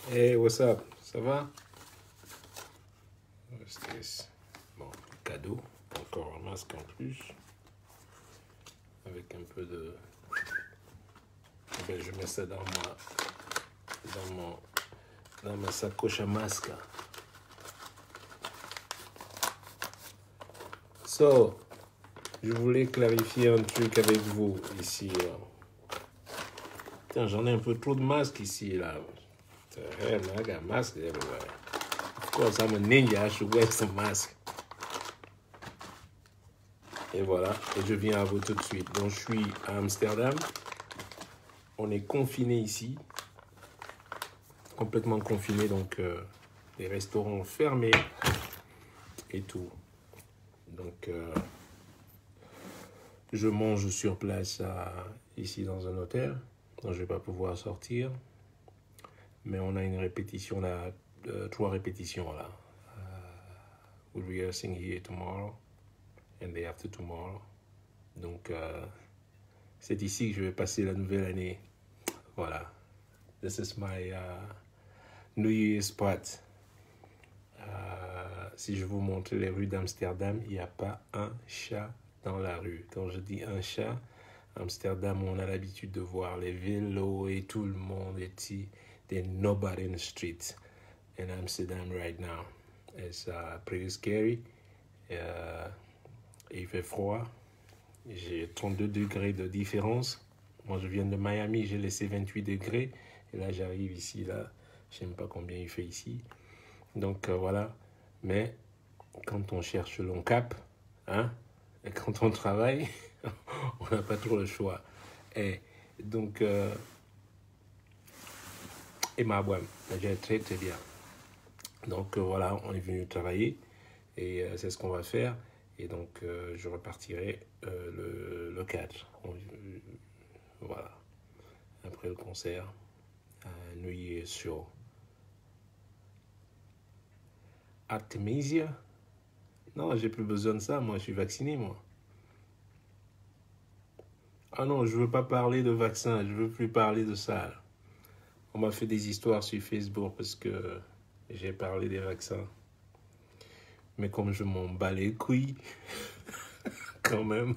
Hey, what's up? Ça va? What's Bon, cadeau. Encore un masque en plus. Avec un peu de... Ben, je mets ça dans ma sacoche à masque. So, je voulais clarifier un truc avec vous ici. Tiens, j'en ai un peu trop de masques ici, là. Hey, man, I got masks everywhere. Of course, I'm a ninja, I should wear some masks. Et voilà, et je viens à vous tout de suite. Donc, je suis à Amsterdam. On est confiné ici. Complètement confiné, donc les restaurants fermés et tout. Donc, je mange sur place ici dans un hôtel. Donc, je ne vais pas pouvoir sortir. Mais on a une répétition là, 3 répétitions là. We're rehearsing here tomorrow and day after tomorrow. Donc, c'est ici que je vais passer la nouvelle année. Voilà. This is my New Year's spot. Si je vous montre les rues d'Amsterdam, il n'y a pas un chat dans la rue. Quand je dis un chat, Amsterdam, on a l'habitude de voir les vélos et tout le monde est ici. There's nobody in the street in Amsterdam right now. It's pretty scary. Il fait froid. J'ai 32 degrés de différence. Moi, je viens de Miami, j'ai laissé 28 degrés. Et là, j'arrive ici, là. Je ne sais même pas combien il fait ici. Donc, voilà. Mais quand on cherche le long cap, hein, et quand on travaille, on n'a pas trop le choix. Et donc, et ma boîte, j'ai très très bien. Donc voilà, on est venu travailler et c'est ce qu'on va faire. Et donc, je repartirai le 4. Voilà, après le concert, New Year's Show. Artemisia? Non, j'ai plus besoin de ça, moi, je suis vacciné, moi. Ah non, je veux pas parler de vaccin, je veux plus parler de ça. On m'a fait des histoires sur Facebook parce que j'ai parlé des vaccins. Mais comme je m'en bats les couilles, quand même,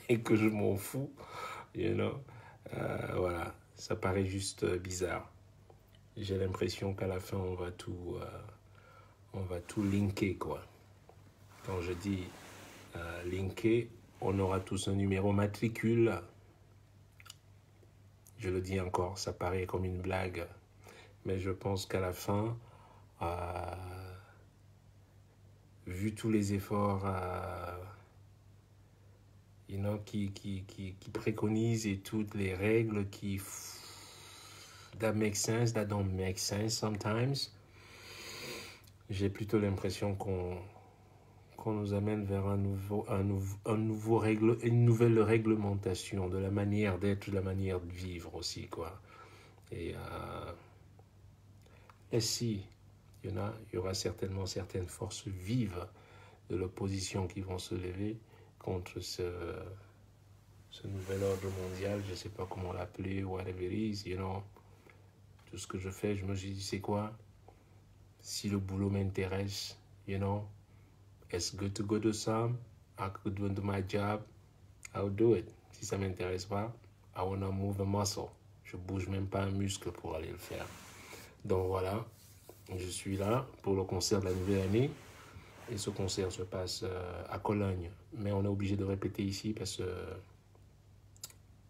et que je m'en fous, you know, voilà, ça paraît juste bizarre. J'ai l'impression qu'à la fin, on va tout linker, quoi. Quand je dis linker, on aura tous un numéro matricule. Je le dis encore, ça paraît comme une blague. Mais je pense qu'à la fin, vu tous les efforts qui préconisent et toutes les règles that make sense, that don't make sense sometimes, j'ai plutôt l'impression qu'on nous amène vers une nouvelle réglementation de la manière d'être, de la manière de vivre aussi, quoi. Et si, il y aura certainement certaines forces vives de l'opposition qui vont se lever contre ce nouvel ordre mondial, je ne sais pas comment l'appeler, whatever it is, tout ce que je fais, je me dis, c'est quoi? Si le boulot m'intéresse, it's good to go to some, I could do my job, I'll do it. Si ça ne m'intéresse pas, I wanna move a muscle. Je bouge même pas un muscle pour aller le faire. Donc voilà, je suis là pour le concert de la nouvelle année. Et ce concert se passe à Cologne. Mais on est obligé de répéter ici parce que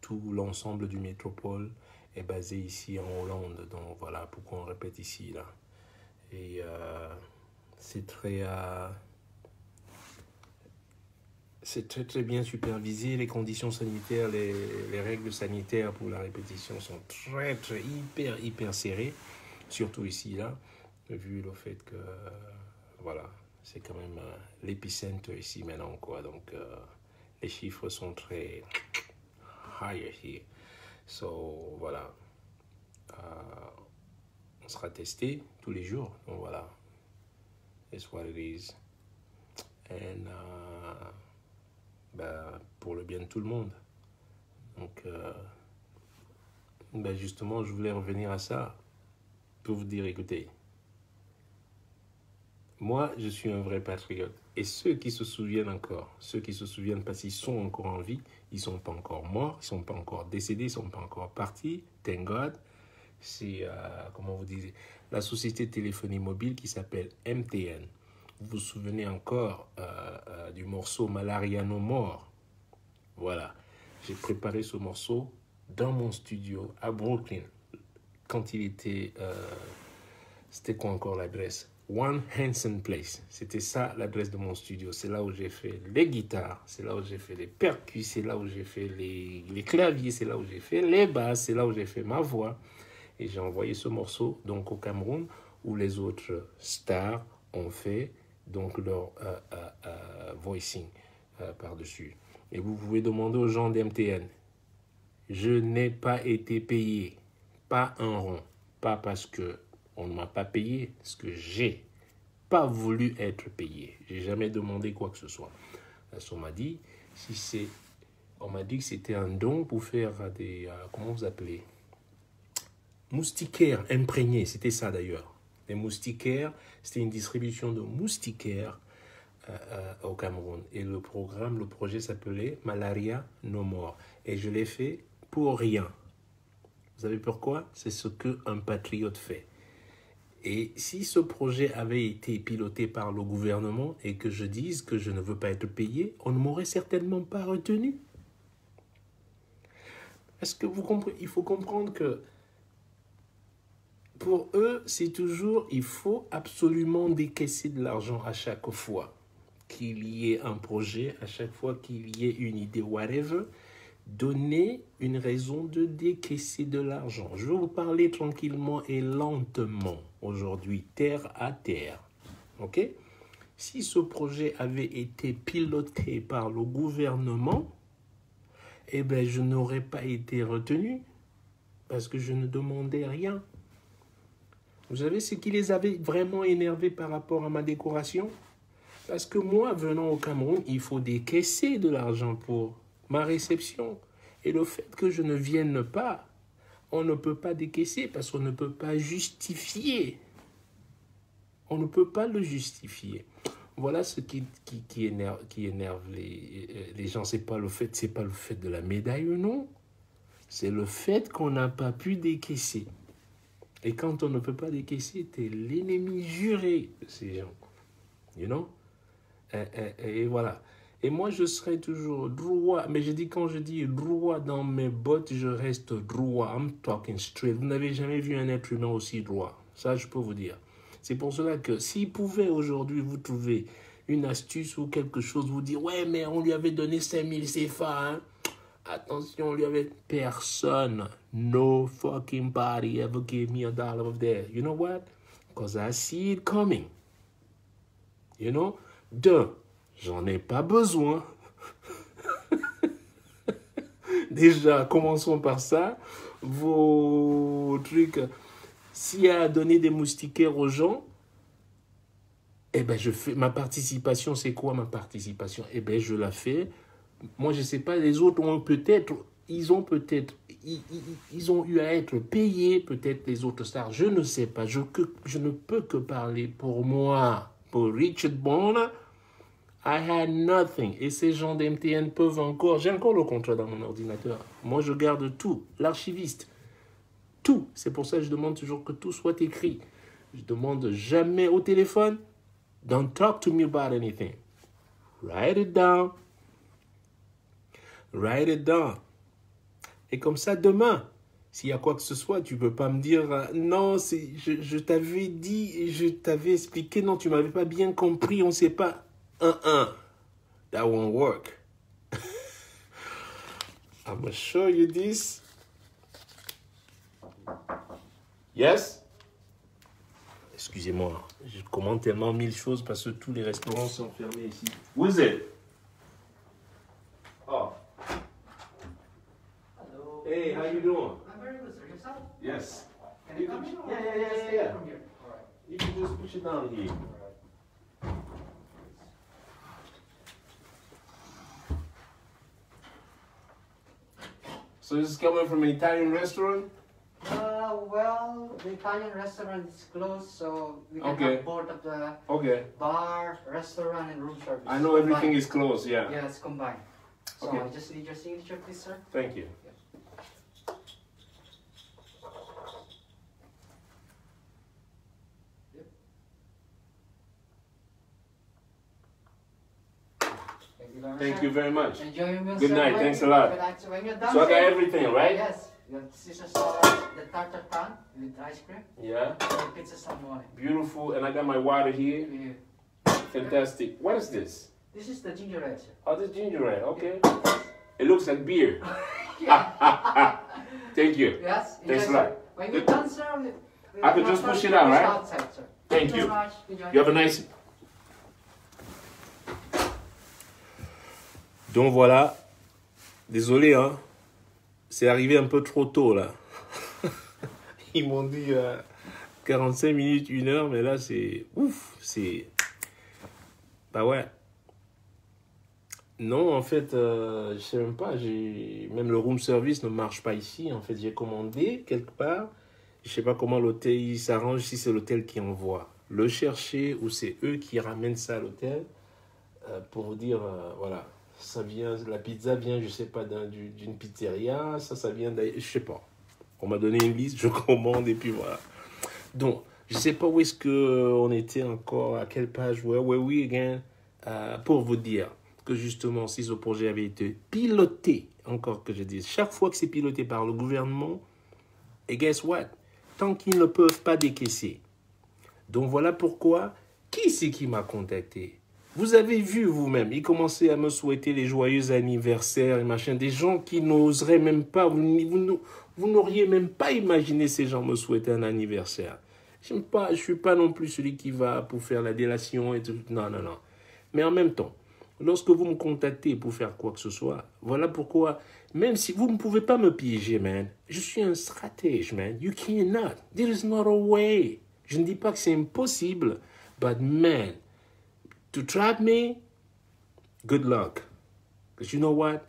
tout l'ensemble du métropole est basé ici en Hollande. Donc voilà pourquoi on répète ici, là. Et c'est très très bien supervisé. Les conditions sanitaires, les règles sanitaires pour la répétition sont très hyper serrées. Surtout ici, là, vu le fait que voilà, c'est quand même l'épicentre ici maintenant, quoi. Donc les chiffres sont très higher here. So voilà, on sera testé tous les jours. Donc voilà, it's what it is. And pour le bien de tout le monde. Donc Ben justement, je voulais revenir à ça pour vous dire, écoutez, moi, je suis un vrai patriote. Et ceux qui se souviennent encore, ceux qui se souviennent parce qu'ils sont encore en vie, ils ne sont pas encore morts, ils ne sont pas encore décédés, ils ne sont pas encore partis, thank God. C'est, comment vous dites, la société de téléphonie mobile qui s'appelle MTN. Vous vous souvenez encore du morceau Malaria No More? Voilà. J'ai préparé ce morceau dans mon studio à Brooklyn. Quand il était... c'était quoi encore l'adresse? One Hanson Place. C'était ça l'adresse de mon studio. C'est là où j'ai fait les guitares, c'est là où j'ai fait les percus, c'est là où j'ai fait les claviers, c'est là où j'ai fait les basses, c'est là où j'ai fait ma voix. Et j'ai envoyé ce morceau donc au Cameroun où les autres stars ont fait donc leur voicing par-dessus. Et vous pouvez demander aux gens d'MTN. Je n'ai pas été payé, pas un rond, pas parce que on ne m'a pas payé, parce que j'ai pas voulu être payé. J'ai jamais demandé quoi que ce soit. Parce qu'on m'a dit, on m'a dit que c'était un don pour faire des, comment vous appelez, moustiquaires imprégnés. C'était ça d'ailleurs. Les moustiquaires, c'était une distribution de moustiquaires au Cameroun. Et le projet s'appelait Malaria No More. Et je l'ai fait pour rien. Vous savez pourquoi? C'est ce qu'un patriote fait. Et si ce projet avait été piloté par le gouvernement et que je dise que je ne veux pas être payé, on ne m'aurait certainement pas retenu. Est-ce que vous comprenez? Il faut comprendre que pour eux, c'est toujours, il faut absolument décaisser de l'argent à chaque fois qu'il y ait un projet, à chaque fois qu'il y ait une idée, whatever. Donner une raison de décaisser de l'argent. Je vais vous parler tranquillement et lentement aujourd'hui, terre à terre. Ok? Si ce projet avait été piloté par le gouvernement, eh bien, je n'aurais pas été retenu parce que je ne demandais rien. Vous savez ce qui les avait vraiment énervés par rapport à ma décoration? Parce que moi, venant au Cameroun, il faut décaisser de l'argent pour ma réception. Et le fait que je ne vienne pas, on ne peut pas décaisser parce qu'on ne peut pas justifier. On ne peut pas le justifier. Voilà ce qui énerve les gens. C'est pas le fait de la médaille, non. C'est le fait qu'on n'a pas pu décaisser. Et quand on ne peut pas décaisser, t'es l'ennemi juré de ces gens. You know? Et voilà. Et moi, je serai toujours droit. Mais quand je dis droit dans mes bottes, je reste droit. I'm talking straight. Vous n'avez jamais vu un être humain aussi droit. Ça, je peux vous dire. C'est pour cela que s'il pouvait aujourd'hui vous trouver une astuce ou quelque chose, vous dire, ouais, mais on lui avait donné 5000 CFA, hein. Attention, on lui avait... Personne. No fucking body ever gave me $1 of there. You know what? Because I see it coming. You know? J'en ai pas besoin. Déjà, commençons par ça. Vos trucs, s'il y a à donner des moustiquaires aux gens, eh ben je fais ma participation. C'est quoi ma participation? Eh ben je la fais. Moi, je sais pas, les autres ont peut-être, ils ont eu à être payés, peut-être les autres stars. Je ne sais pas. Je ne peux que parler pour moi. Pour Richard Bonner, I had nothing. Et ces gens d'MTN peuvent encore... J'ai encore le contrat dans mon ordinateur. Moi, je garde tout. L'archiviste. Tout. C'est pour ça que je demande toujours que tout soit écrit. Je demande jamais au téléphone. Don't talk to me about anything. Write it down. Write it down. Et comme ça, demain, s'il y a quoi que ce soit, tu ne peux pas me dire non, je t'avais dit, je t'avais expliqué, non, tu ne m'avais pas bien compris, on ne sait pas. That won't work. I'm going to show you this. Yes? Excusez-moi, je commande tellement 1000 choses parce que tous les restaurants sont fermés ici. Who is it? Oh. Hello. Hey, how you doing? I'm very good, sir. Yourself? Yes. Can you come in? Yeah. From here. All right. You can just push it down here. All right. So this is coming from an Italian restaurant? the Italian restaurant is closed, so we can Okay. have both of the Okay. bar, restaurant, and room service. I know everything combined. is closed, yeah. Yeah, it's combined. So Okay. I just need your signature, please, sir. Thank you. Thank you very much. Enjoy your meal, Good sir. night, When- thanks a lot. Good night. So when you're done, So I got sir, everything, right? Yes. This is the tartar tan with ice cream. Yeah. And pizza salmone. Beautiful. And I got my water here. Yeah. Fantastic. What is this? This is the ginger ale, sir. Oh, this ginger ale. Okay. It looks like beer. Yeah. Thank you. Yes. Thanks yes, a lot. sir. When you're done, sir, I can just push it out, right? Outside, sir. Thank you. Very much. Enjoy. You have a nice... Donc voilà. Désolé, hein. C'est arrivé un peu trop tôt, là. Ils m'ont dit 45 minutes, 1 heure, mais là, c'est... Ouf, c'est... Bah ouais. Non, en fait, je sais même pas. Même le room service ne marche pas ici. En fait, j'ai commandé quelque part. Je sais pas comment l'hôtel il s'arrange, si c'est l'hôtel qui envoie le chercher ou c'est eux qui ramènent ça à l'hôtel pour vous dire, voilà, ça vient, la pizza vient, je sais pas, d'une pizzeria, ça vient d'ailleurs, je sais pas. On m'a donné une liste, je commande et puis voilà. Donc, je sais pas où est-ce que on était encore, à quelle page, where were we again, pour vous dire que justement, si ce projet avait été piloté, encore que je dise, chaque fois que c'est piloté par le gouvernement, et guess what? Tant qu'ils ne peuvent pas décaisser. Donc voilà pourquoi, qui c'est qui m'a contacté? Vous avez vu vous-même, ils commençaient à me souhaiter les joyeux anniversaires et machin, des gens qui n'oseraient même pas, vous n'auriez même pas imaginé ces gens me souhaiter un anniversaire. Je ne suis pas non plus celui qui va pour faire la délation et tout. Non, non, non. Mais en même temps, lorsque vous me contactez pour faire quoi que ce soit, voilà pourquoi, même si vous ne pouvez pas me piéger, man, je suis un stratège, man. You cannot. There is not a way. Je ne dis pas que c'est impossible, but man, to trap me, good luck. Because you know what?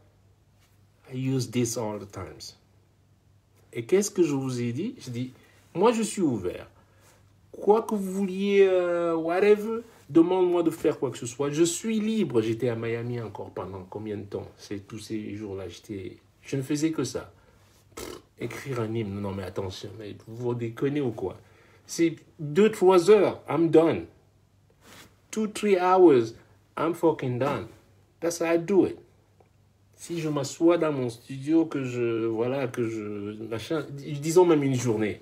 I use this all the times. Et qu'est-ce que je vous ai dit? Je dis, moi je suis ouvert. Quoi que vous vouliez, whatever, demande-moi de faire quoi que ce soit. Je suis libre. J'étais à Miami encore pendant combien de temps? C'est tous ces jours-là. Je ne faisais que ça. Écrire un hymne. Non mais attention, mais vous déconnez ou quoi? C'est 2-3 heures. I'm done. 2-3 hours. I'm fucking done. That's how I do it. Si je m'assois dans mon studio, machin, disons même une journée.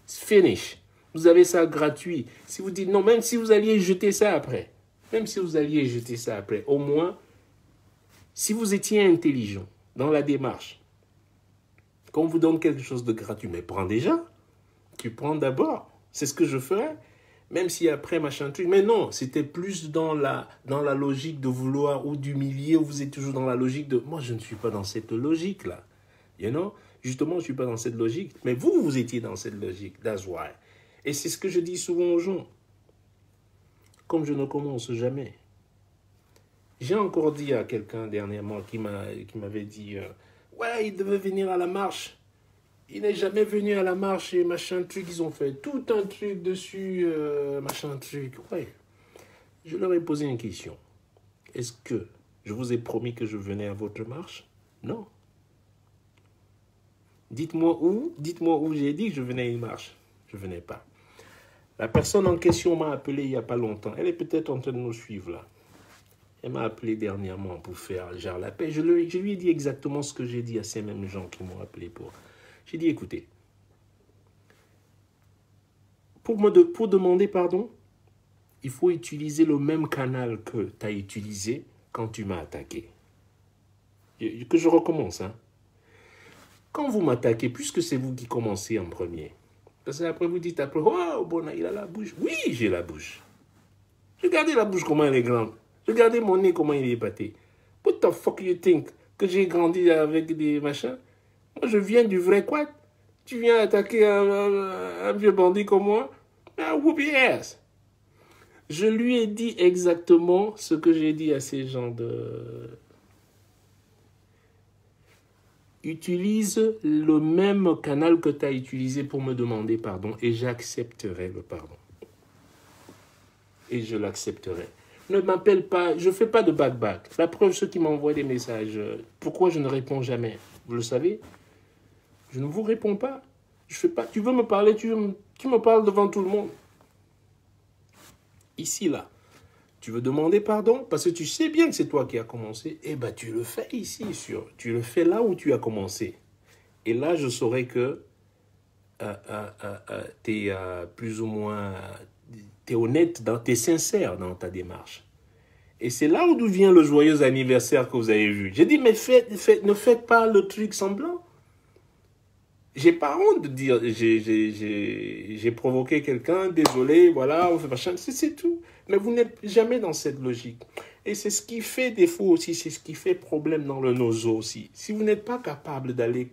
It's finish. Vous avez ça gratuit. Si vous dites non, même si vous alliez jeter ça après, au moins, si vous étiez intelligent dans la démarche, quand on vous donne quelque chose de gratuit, mais prends déjà. Tu prends d'abord. C'est ce que je ferais. Même si après, machin truc. Mais non, c'était plus dans la logique de vouloir ou d'humilier, ou vous êtes toujours dans la logique de... Moi, je ne suis pas dans cette logique-là. You know? Justement, je ne suis pas dans cette logique. Mais vous étiez dans cette logique. That's why. Et c'est ce que je dis souvent aux gens. Comme je ne commence jamais. J'ai encore dit à quelqu'un dernièrement qui m'avait dit ouais, il devait venir à la marche. Il n'est jamais venu à la marche et machin truc. Ils ont fait tout un truc dessus, machin truc. Ouais. Je leur ai posé une question. Est-ce que je vous ai promis que je venais à votre marche? Non. Dites-moi où j'ai dit que je venais à une marche. Je venais pas. La personne en question m'a appelé il n'y a pas longtemps. Elle est peut-être en train de nous suivre là. Elle m'a appelé dernièrement pour faire genre la paix. Je lui ai dit exactement ce que j'ai dit à ces mêmes gens qui m'ont appelé pour. J'ai dit écoutez, pour demander pardon, il faut utiliser le même canal que tu as utilisé quand tu m'as attaqué. Que je recommence, hein. Quand vous m'attaquez, puisque c'est vous qui commencez en premier, parce que après vous dites après, oh, bon, il a la bouche. Oui, j'ai la bouche. Regardez la bouche, comment elle est grande. Regardez mon nez, comment il est épaté. What the fuck you think? Que j'ai grandi avec des machins? Moi, je viens du vrai quad. Tu viens attaquer un vieux bandit comme moi? Ah, whoop your ass. Je lui ai dit exactement ce que j'ai dit à ces gens de... utilise le même canal que tu as utilisé pour me demander pardon et j'accepterai le pardon. Et je l'accepterai. Ne m'appelle pas, je ne fais pas de back-back. La preuve, ceux qui m'envoient des messages, pourquoi je ne réponds jamais? Vous le savez? Je ne vous réponds pas. Je fais pas. Tu veux me parler, tu me parles devant tout le monde. Ici, là. Tu veux demander pardon parce que tu sais bien que c'est toi qui as commencé. Eh bien, tu le fais ici. Tu le fais là où tu as commencé. Et là, je saurai que tu es plus ou moins... tu es honnête, tu es sincère dans ta démarche. Et c'est là où vient le joyeux anniversaire que vous avez vu. J'ai dit, mais ne faites pas le truc semblant. J'ai pas honte de dire, j'ai provoqué quelqu'un, désolé, voilà, on fait machin, c'est tout. Mais vous n'êtes jamais dans cette logique. Et c'est ce qui fait défaut aussi, c'est ce qui fait problème dans le nozo aussi. Si vous n'êtes pas capable d'aller,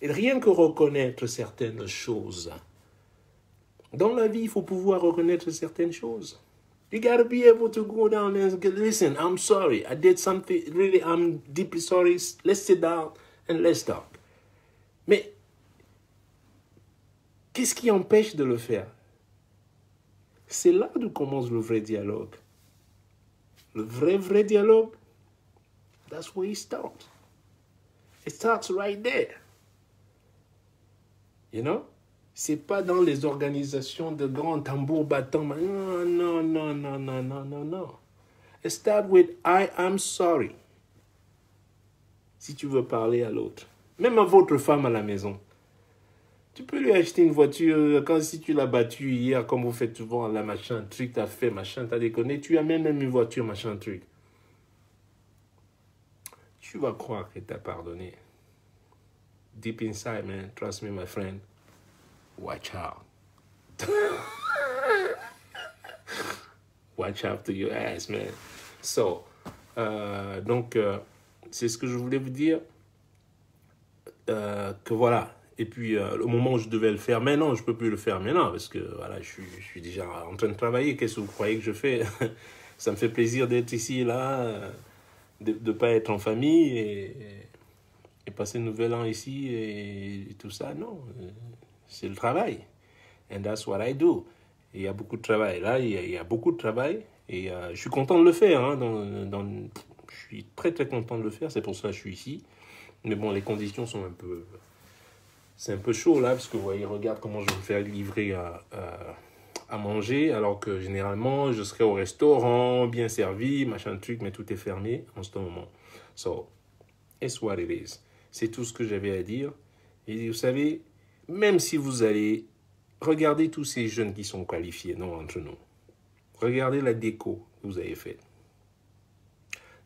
rien que reconnaître certaines choses, dans la vie, il faut pouvoir reconnaître certaines choses. You gotta be able to go down and listen, I'm sorry, I did something, really, I'm deeply sorry, let's sit down and let's talk. Mais, qu'est-ce qui empêche de le faire? C'est là d'où commence le vrai dialogue. Le vrai dialogue, that's where it starts. It starts right there. You know? C'est pas dans les organisations de grands tambours battants. Non. It starts with I am sorry. Si tu veux parler à l'autre. Même à votre femme à la maison. Tu peux lui acheter une voiture, si tu l'as battue hier, comme vous faites souvent, la machin, truc, t'as fait, machin, t'as déconné, tu as même une voiture, machin, truc. Tu vas croire que t'as pardonné. Deep inside, man, trust me, my friend, watch out. Watch out to your ass, man. So, donc, c'est ce que je voulais vous dire, que voilà. Et puis, le moment où je devais le faire, mais non, je ne peux plus le faire maintenant, parce que voilà, je suis déjà en train de travailler. Qu'est-ce que vous croyez que je fais? Ça me fait plaisir d'être ici, là, de ne pas être en famille et passer le nouvel an ici et tout ça. Non, c'est le travail. And that's what I do. Et il y a beaucoup de travail. Là, il y a beaucoup de travail. Et je suis content de le faire. Hein, je suis très, très content de le faire. C'est pour ça que je suis ici. Mais bon, les conditions sont un peu... C'est un peu chaud là, parce que vous voyez, regarde comment je vais me faire livrer à manger, alors que généralement, je serais au restaurant, bien servi, machin truc, mais tout est fermé en ce moment. So, it's what it is. C'est tout ce que j'avais à dire. Et vous savez, même si vous allez, regardez tous ces jeunes qui sont qualifiés, non, entre nous. Regardez la déco que vous avez faite.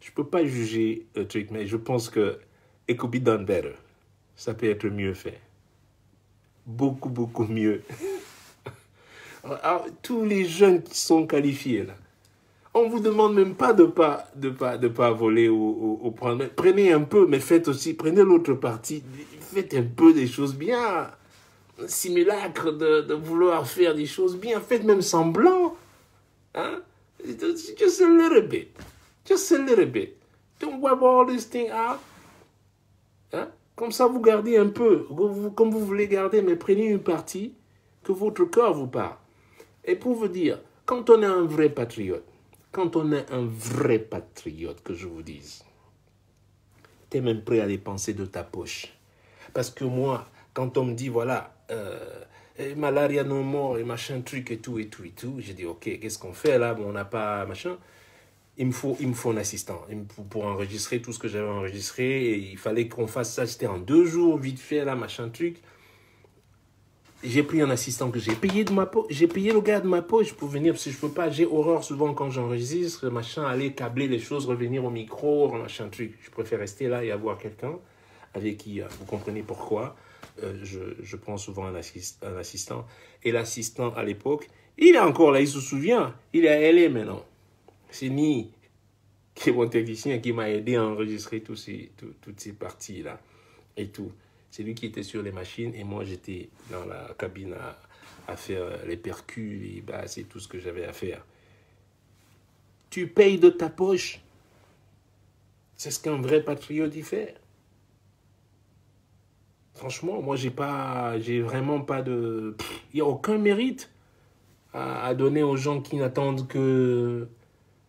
Je ne peux pas juger le truc, mais je pense que it could be done better. Ça peut être mieux fait. Beaucoup, beaucoup mieux. Alors, tous les jeunes qui sont qualifiés, là, on ne vous demande même pas de pas voler ou prendre. Prenez un peu, mais faites aussi, prenez l'autre partie. Faites un peu des choses bien. Simulacre de vouloir faire des choses bien. Faites même semblant. Hein? Just a little bit. Just a little bit. Don't wipe all this thing out. Hein? Comme ça, vous gardez un peu, comme vous voulez garder, mais prenez une partie que votre cœur vous parle. Et pour vous dire, quand on est un vrai patriote, que je vous dise, tu es même prêt à dépenser de ta poche. Parce que moi, quand on me dit, voilà, malaria non mort et machin truc et tout, j'ai dit, ok, qu'est-ce qu'on fait là? Bon, on n'a pas machin. Il me faut un assistant pour enregistrer tout ce que j'avais enregistré. Et il fallait qu'on fasse ça. C'était en 2 jours, vite fait, là, machin truc. J'ai pris un assistant que j'ai payé de ma poche. J'ai payé le gars de ma poche pour venir, parce que je peux pas. J'ai horreur souvent quand j'enregistre, machin, aller câbler les choses, revenir au micro, machin truc. Je préfère rester là et avoir quelqu'un avec qui, vous comprenez pourquoi, je prends souvent un assistant. Et l'assistant, à l'époque, il est encore là, il se souvient. Il est à LA maintenant. C'est Ni, qui est mon technicien, qui m'a aidé à enregistrer toutes ces parties-là et tout. C'est lui qui était sur les machines et moi, j'étais dans la cabine à faire les percus, les basses et tout ce que j'avais à faire. Tu payes de ta poche. C'est ce qu'un vrai patriote y fait. Franchement, moi, j'ai vraiment pas de... Il n'y a aucun mérite à donner aux gens qui n'attendent que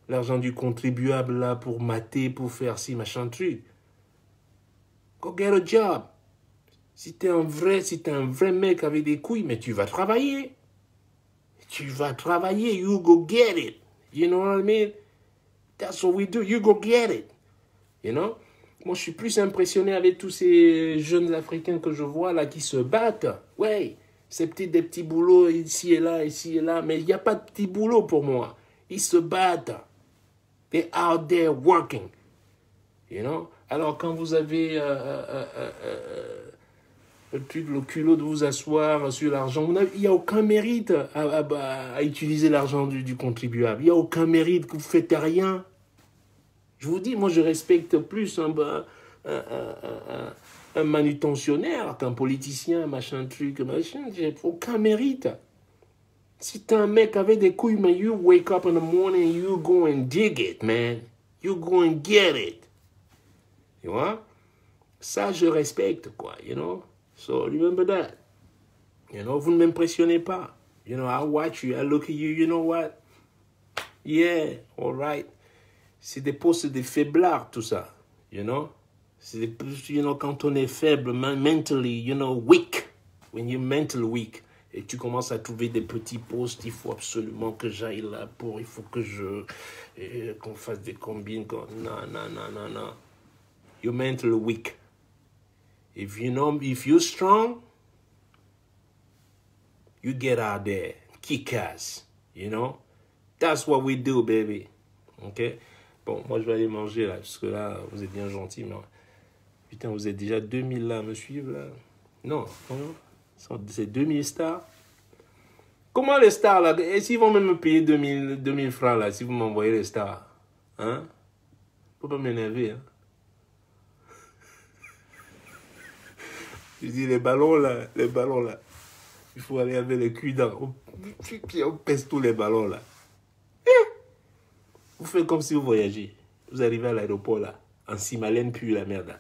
l'argent du contribuable là pour mater, pour faire ci, machin truc. Go get a job. Si t'es un vrai mec avec des couilles, mais tu vas travailler. Tu vas travailler, you go get it. You know what I mean? That's what we do, you go get it. You know? Moi, je suis plus impressionné avec tous ces jeunes Africains que je vois là qui se battent. Ouais, c'est des petits boulots ici et là, mais il n'y a pas de petits boulots pour moi. Ils se battent. They're out there working. You know? Alors, quand vous avez le culot de vous asseoir sur l'argent, il n'y a aucun mérite à utiliser l'argent du contribuable. Il n'y a aucun mérite, que vous ne faites rien. Je vous dis, moi, je respecte plus un manutentionnaire qu'un politicien, machin truc, machin. J'ai aucun mérite. Si t'es un mec avec des couilles, man, you wake up in the morning, you go and dig it, man. You go and get it. Tu vois? Ça, je respecte, quoi, you know? So, remember that. You know, vous ne m'impressionnez pas. You know, I watch you, I look at you, you know what? Yeah, all right. C'est des postes de faiblards, tout ça, you know? C'est des, you know, quand on est faible, mentally, you know, weak. When you're mentally weak. Et tu commences à trouver des petits postes, il faut absolument que j'aille là pour, il faut que qu'on fasse des combines. Non. You're mentally weak. If you're strong, you get out there, kick ass, you know? That's what we do, baby. Ok? Bon, moi je vais aller manger là, parce que là, vous êtes bien gentils, mais putain, vous êtes déjà 2000 là à me suivre là. Non, c'est 2000 stars. Comment les stars là? Est-ce qu'ils vont même me payer 2000 francs là, si vous m'envoyez les stars? Hein? Faut pas m'énerver, hein? Je dis les ballons là, il faut aller avec les culs dans. On pèse tous les ballons là. Vous faites comme si vous voyagez. Vous arrivez à l'aéroport là, en Simalène puis la merde là.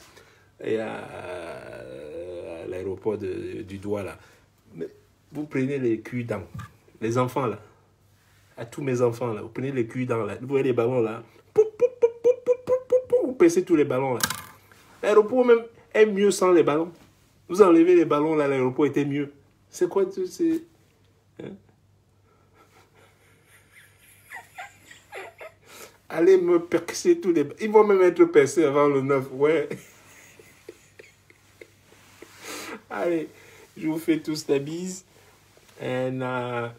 Et à l'aéroport du Douala là. Mais vous prenez les culs dans. Les enfants là. À tous mes enfants là. Vous prenez les culs dans là. Vous voyez les ballons là. Vous pèsez tous les ballons là. L'aéroport même est mieux sans les ballons. Vous enlevez les ballons là, l'aéroport était mieux. C'est quoi tout c'est... Hein? Allez me percer tous les... Ils vont même être percés avant le 9. Ouais. Allez, je vous fais tous la bise. And,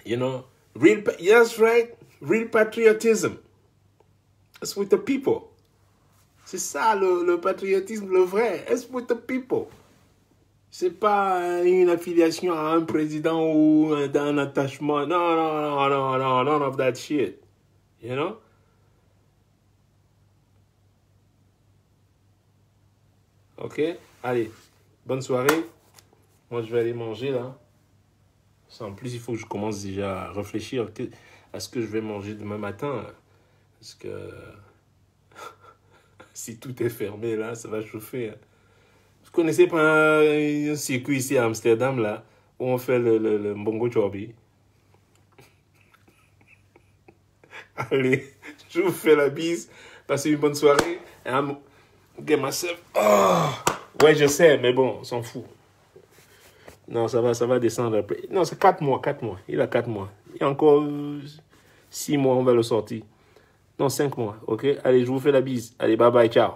you know, that's right. Real patriotism. It's with the people. C'est ça le patriotisme, le vrai. It's with the people. C'est pas une affiliation à un président ou un attachement. Non, none of that shit. You know? Ok? Allez, bonne soirée. Moi, je vais aller manger, là. En plus, il faut que je commence déjà à réfléchir à ce que je vais manger demain matin. Parce que si tout est fermé, là, ça va chauffer. Vous connaissez pas un circuit ici à Amsterdam, là, où on fait le Mbongo Chorbi? Allez, je vous fais la bise. Passez une bonne soirée. And get myself... Oh! Ouais, je sais, mais bon, on s'en fout. Non, ça va descendre après. Non, c'est 4 mois. Il a 4 mois. Il y a encore 6 mois, on va le sortir. Non, 5 mois, ok? Allez, je vous fais la bise. Allez, bye bye, ciao.